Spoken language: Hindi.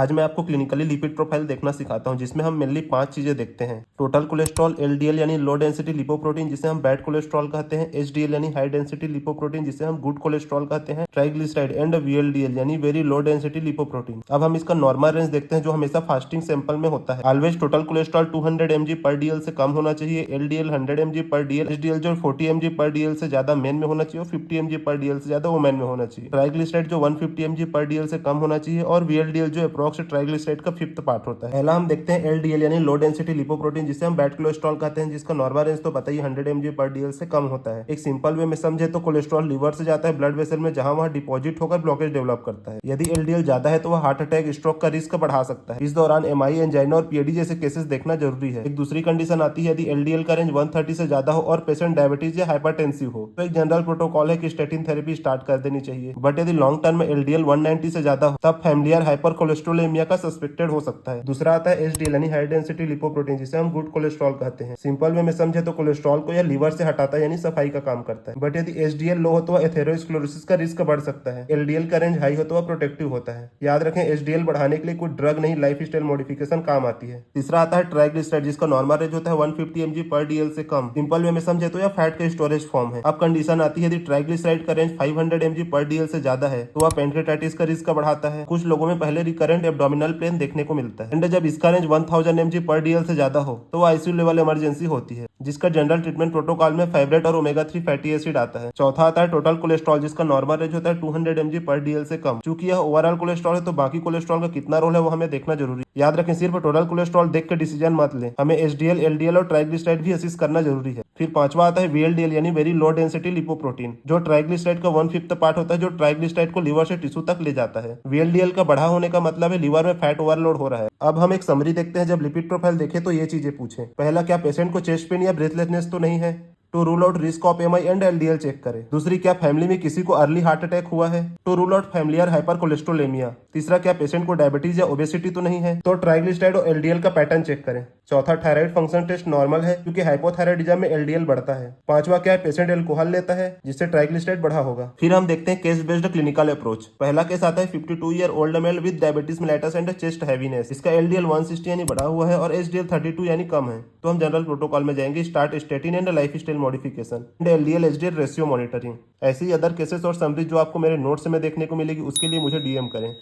आज मैं आपको क्लिनिकली लिपिड प्रोफाइल देखना सिखाता हूं, जिसमें हम मेनली 5 चीजें देखते हैं। टोटल कोलेस्ट्रॉल, एलडीएल यानी लो डेंसिटी लिपोप्रोटीन जिसे हम बैड कोलेस्ट्रॉल कहते हैं, एचडीएल यानी हाई डेंसिटी लिपोप्रोटीन जिसे हम गुड कोलेस्ट्रॉल कहते हैं, ट्राइग्लिसराइड एंड वीएलडीएल यानी वेरी लो डेंसिटी लिपोप्रोटीन। अब हम इसका नॉर्मल रेंज देखते हैं जो हमेशा फास्टिंग सैंपल में होता है। ऑलवेज टोटल कोलेस्ट्रॉल 200 mg पर डीएल से कम होना चाहिए, एलडीएल 100 mg पर डीएल, एचडीएल जो 40 mg पर डीएल से ज्यादा मेन में होना चाहिए और 50 mg पर डीएल से ज्यादा वुमेन में होना चाहिए। ट्राइग्लिसराइड जो 150 mg पर डीएल से कम होना चाहिए और वीएलडीएल जो अप्रॉक्स ट्राइग्लिसराइड का 5th पार्ट होता है। पहला हम देखते हैं एलडीएल यानी लो डेंसिटी लिपोप्रोटीन जिसे हम बैड कोलेस्ट्रॉल कहते हैं, जिसका नॉर्मल रेंज तो बताइए 100 mg पर डीएल से कम होता है। एक सिंपल वे में समझे तो कोलेस्ट्रॉल लिवर से जाता है ब्लड वेसल में, जहां वहां डिपॉजिट होकर ब्लॉकेज डेवलप करता है। यदि एलडीएल ज्यादा है तो वह हार्ट अटैक, स्ट्रोक का रिस्क बढ़ा सकता है। इस दौरान एमआई, एंजाइना और पीएडी जैसे केसेस देखना जरूरी है। एक दूसरी कंडीशन आती है यदि एलडीएल का रेंज 130 से ज्यादा हो और पेशेंट डायबिटीज या हाइपरटेंसिव हो, तो एक जनरल प्रोटोकॉल है कि स्टेटिन थेरेपी स्टार्ट कर देनी चाहिए। बट यदि लॉन्ग टर्म में एलडीएल 190 से ज्यादा हो तब फैमिलियर हाइपर कोलेस्ट्रोलेमिया का सस्पेक्टेड हो सकता है। दूसरा आता है एचडीएल यानी हाई डेंसिटी लिपोप्रोटीन जिसे हम गुड कोलेस्ट्रॉल कहते हैं। सिंपल वे में समझे तो कोलेस्ट्रॉल को यह लीवर से हटाता है यानी सफाई का काम करता है। बट यदि एचडीएल लो हो तो वह एथेरोस्क्लेरोसिस का रिस्क बढ़ सकता है। एलडीएल का रेंज हाई हो तो वह प्रोटेक्टिव होता है। याद रखें एचडीएल बढ़ाने के लिए कोई ड्रग नहीं, लाइफ स्टाइल मॉडिफिकेशन काम आती है। तीसरा आता है ट्राइग्लिसराइड जिसका नॉर्मल रेंज होता है 150 mg पर डीएल से कम। सिंपल वे में समझे तो यह फैट का स्टोरेज फॉर्म है। अब कंडीशन आती है यदि ट्राइग्लिसराइड का रेंज 500 mg पर डीएल से ज्यादा है तो वह पैंक्रेटाइटिस का रिस्क बढ़ाता है। कुछ लोगों में पहले रिकरेंट एब्डोमिनल पेन देखने को मिलता है। एंड जब इसका रेंज 1000 mg पर डीएल से ज्यादा हो तो आईसीयू लेवल इमरजेंसी होती है, जिसका जनरल ट्रीटमेंट प्रोटोकॉल में फाइब्रेट और ओमेगा 3 फैटी एसिड आता है। चौथा आता है टोटल कोलेस्ट्रॉल जिसका नॉर्मल रेंज होता है 200 mg पर डीएल से कम। चूंकि यह ओवरऑल कोलेस्ट्रॉल है तो बाकी कोलेस्ट्रॉल का कितना रोल है वो हमें देखना जरूरी है। याद रखें सिर्फ टोटल कोलेस्ट्रॉल देख के डिसीजन मत लें, हमें एचडीएल, एलडीएल और ट्राइग्लिसराइड भी असिस्ट करना जरूरी है। फिर पांचवा आता है वीएलडीएल यानी वेरी लो डेंसिटी लिपोप्रोटीन, जो ट्राइग्लिसराइड का 1/5 पार्ट होता है, जो ट्राइग्लिसराइड को लीवर से टिश्यू तक ले जाता है। वीएलडीएल का बढ़ा होने का मतलब है लीवर में फैट ओवरलोड हो रहा है। अब हम एक समरी देखते हैं। जब लिपिड प्रोफाइल देखें तो ये चीजें पूछें। पहला, क्या पेशेंट को चेस्ट पेन या ब्रेथलेसनेस तो नहीं है? To rule out risk of MI and LDL check करें। दूसरी, क्या फैमिली में किसी को अर्ली हार्ट अटैक हुआ है? To rule out familiar hypercholesterolemia. तीसरा, क्या पेशेंट को डायबिटीज या ओबेसिटी तो नहीं है? तो ट्राइग्लिसराइड और एलडीएल का पैटर्न चेक करें। चौथा, थायराइड फंक्शन टेस्ट नॉर्मल है क्योंकि हाइपोथायराइडिज्म में एलडीएल बढ़ता है। पांचवा, क्या पेशेंट अल्कोहल लेता है जिससे ट्राइग्लिसराइड बढ़ा होगा। फिर हम देखते हैं केस बेस्ड क्लिनिकल अप्रोच। पहला केस आता है 52 year old mail with diabetes mellitus and chest heaviness. इसका एलडीएल 160 यानी बढ़ा हुआ है और एचडीएल 32 यानी कम है। तो हम जनरल प्रोटोकॉल में जाएंगे, start statin and life style modification and LDL HDL ratio monitoring. ऐसे ही अदर केसेस और समरी जो आपको मेरे नोट्स में देखने को मिलेगी उसके लिए मुझे डीएम करें।